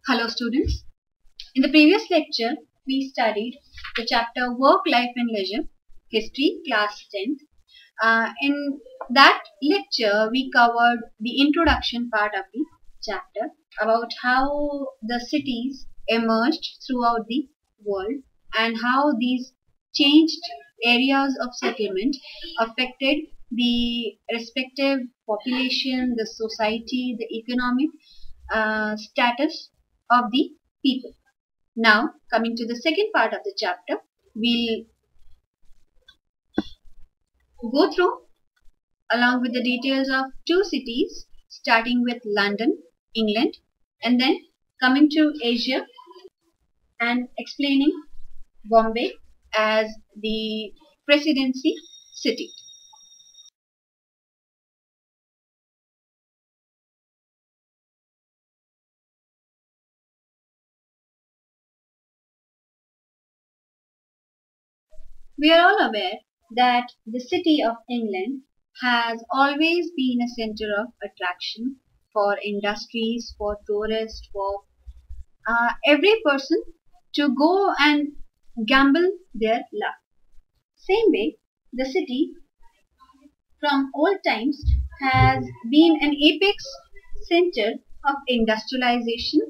Hello students. In the previous lecture, we studied the chapter Work, Life and Leisure, History, Class 10th. In that lecture, we covered the introduction part of the chapter about how the cities emerged throughout the world and how these changed areas of settlement affected the respective population, the society, the economic status of the people. Now, coming to the second part of the chapter, we'll go through along with the details of two cities, starting with London, England, and then coming to Asia and explaining Bombay as the presidency city. We are all aware that the city of England has always been a center of attraction for industries, for tourists, for every person to go and gamble their luck. Same way, the city from old times has been an apex center of industrialization.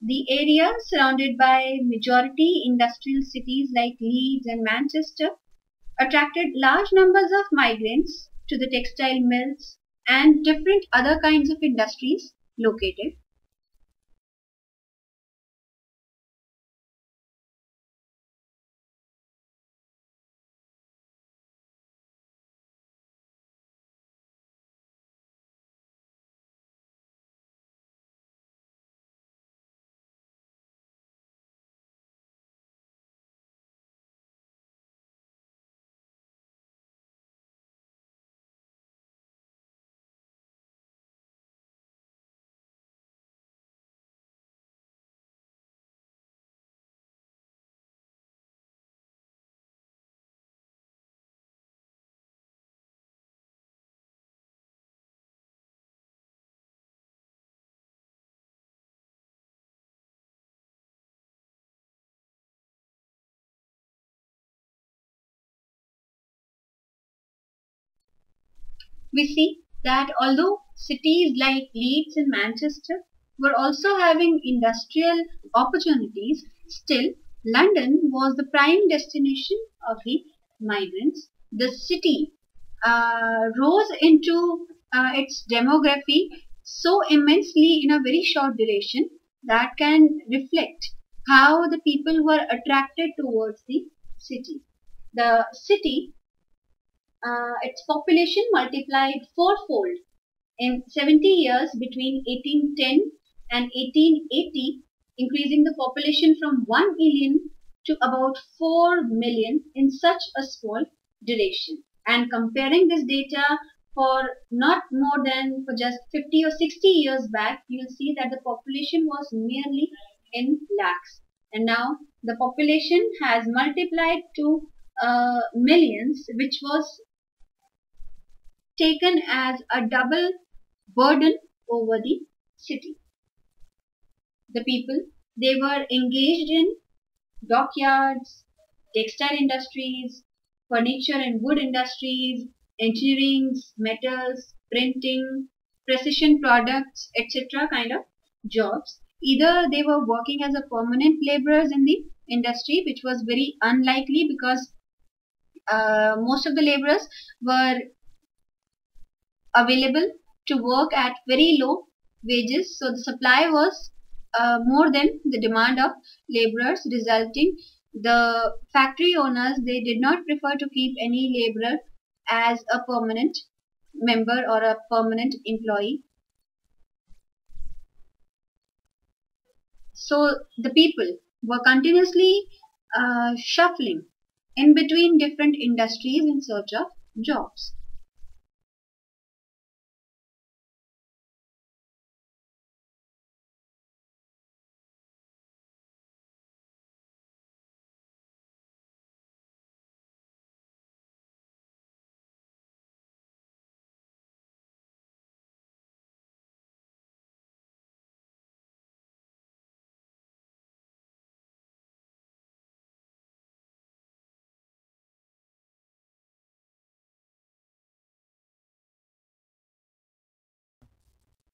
The area surrounded by majority industrial cities like Leeds and Manchester attracted large numbers of migrants to the textile mills and different other kinds of industries located. We see that although cities like Leeds and Manchester were also having industrial opportunities, still London was the prime destination of the migrants. The city rose into its demography so immensely in a very short duration that can reflect how the people were attracted towards the city. The city its population multiplied fourfold in 70 years between 1810 and 1880, increasing the population from 1 million to about 4 million in such a small duration. And comparing this data for not more than for just 50 or 60 years back, you'll see that the population was merely in lakhs. And now the population has multiplied to millions, which was taken as a double burden over the city. The people, they were engaged in dockyards, textile industries, furniture and wood industries, engineering, metals, printing, precision products, etc. kind of jobs. Either they were working as a permanent laborers in the industry, which was very unlikely because most of the laborers were available to work at very low wages. So the supply was more than the demand of laborers, resulting the factory owners, they did not prefer to keep any laborer as a permanent member or a permanent employee. So the people were continuously shuffling in between different industries in search of jobs.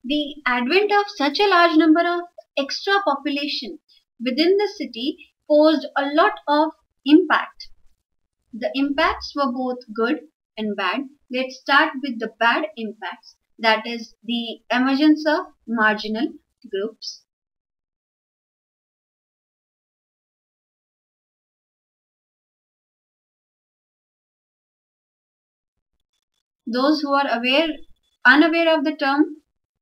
The advent of such a large number of extra population within the city posed a lot of impact. The impacts were both good and bad. Let's start with the bad impacts, that is, the emergence of marginal groups. Those who are unaware of the term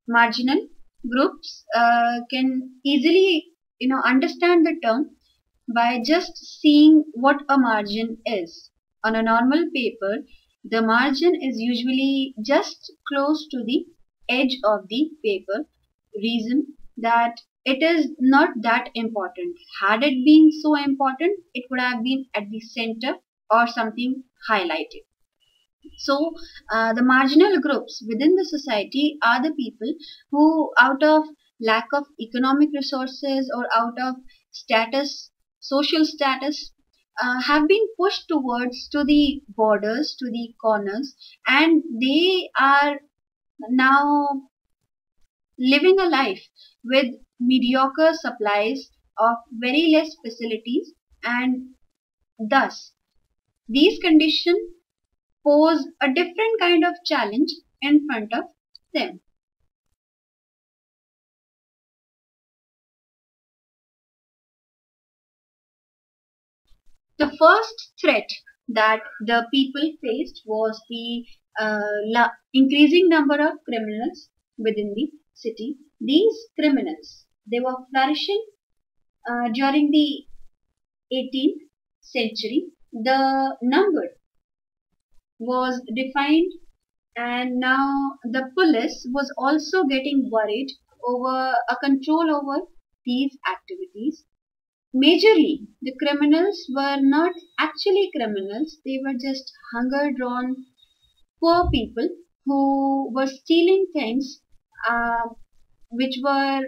marginal groups can easily understand the term by just seeing what a margin is. On a normal paper, the margin is usually just close to the edge of the paper. Reason that it is not that important. Had it been so important, it would have been at the center or something highlighted. So, the marginal groups within the society are the people who, out of lack of economic resources or out of status, social status, have been pushed towards to the borders, to the corners, and they are now living a life with mediocre supplies of very less facilities, and thus these conditions pose a different kind of challenge in front of them. The first threat that the people faced was the increasing number of criminals within the city. These criminals, they were flourishing during the 18th century. The number was defined, and now the police was also getting worried over a control over these activities. Majorly, the criminals were not actually criminals, they were just hunger drawn poor people who were stealing things uh, which were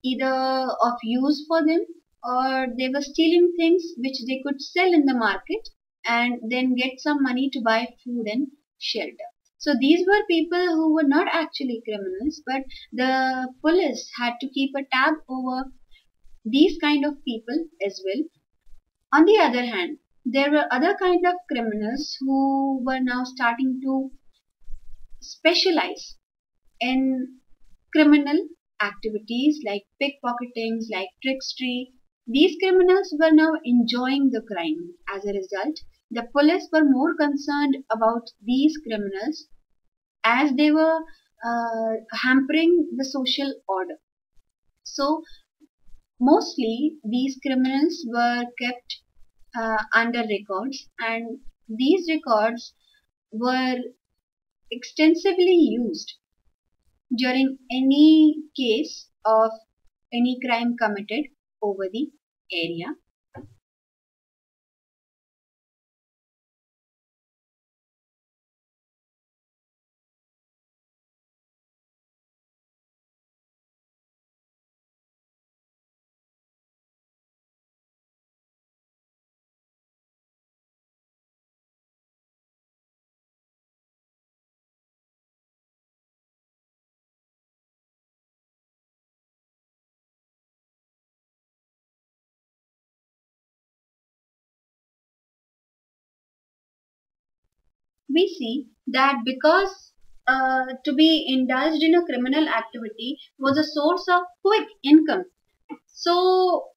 either of use for them, or they were stealing things which they could sell in the market and then get some money to buy food and shelter. So these were people who were not actually criminals, but the police had to keep a tab over these kind of people as well. On the other hand, there were other kind of criminals who were now starting to specialize in criminal activities like pickpocketings, like trickstery. These criminals were now enjoying the crime. As a result, the police were more concerned about these criminals as they were hampering the social order. So, mostly these criminals were kept under records, and these records were extensively used during any case of any crime committed over the area. We see that because to be indulged in a criminal activity was a source of quick income, so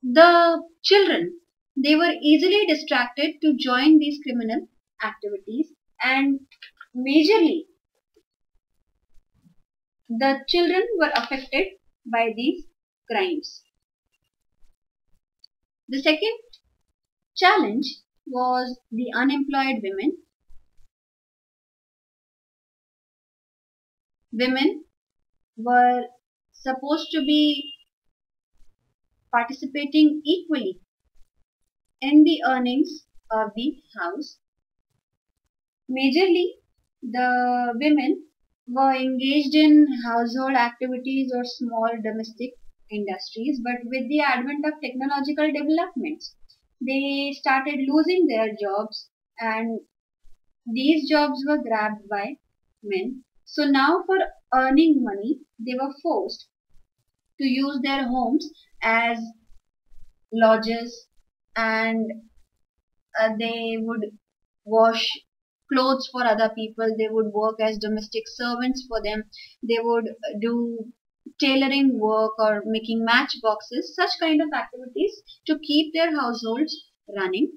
the children, they were easily distracted to join these criminal activities, and majorly the children were affected by these crimes. The second challenge was the unemployed women. Women were supposed to be participating equally in the earnings of the house. Majorly, the women were engaged in household activities or small domestic industries, but with the advent of technological developments, they started losing their jobs, and these jobs were grabbed by men. So now for earning money, they were forced to use their homes as lodges, and they would wash clothes for other people, they would work as domestic servants for them, they would do tailoring work or making matchboxes, such kind of activities to keep their households running.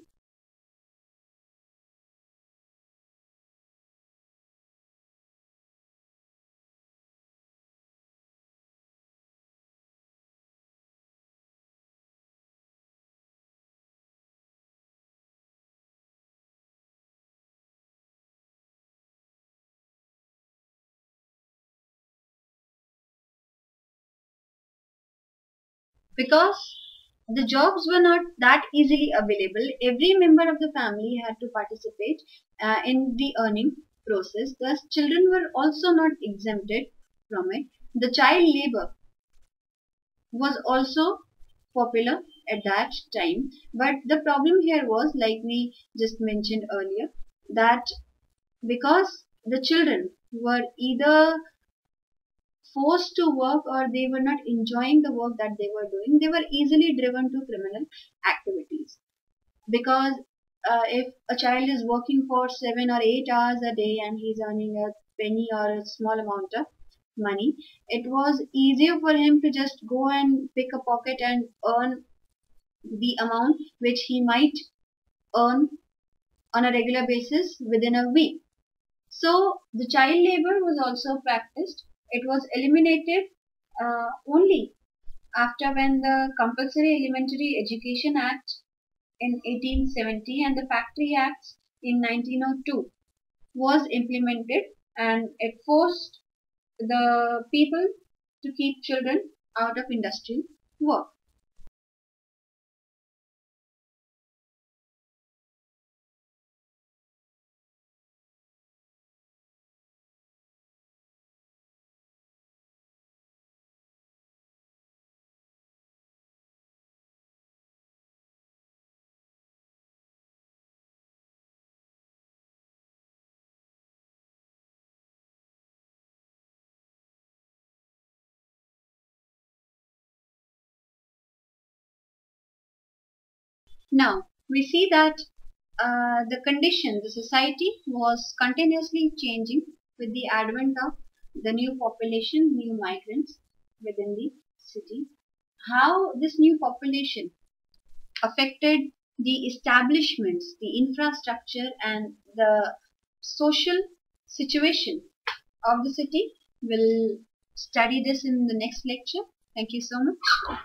Because the jobs were not that easily available, every member of the family had to participate in the earning process. Thus, children were also not exempted from it. The child labor was also popular at that time, but the problem here was, like we just mentioned earlier, that because the children were either forced to work or they were not enjoying the work that they were doing, they were easily driven to criminal activities. Because if a child is working for 7 or 8 hours a day and he's earning a penny or a small amount of money, it was easier for him to just go and pick a pocket and earn the amount which he might earn on a regular basis within a week. So the child labor was also practiced. It was eliminated only after when the Compulsory Elementary Education Act in 1870 and the Factory Acts in 1902 was implemented, and it forced the people to keep children out of industrial work. Now we see that the society was continuously changing with the advent of the new population, new migrants within the city. How this new population affected the establishments, the infrastructure, and the social situation of the city. We'll study this in the next lecture. Thank you so much.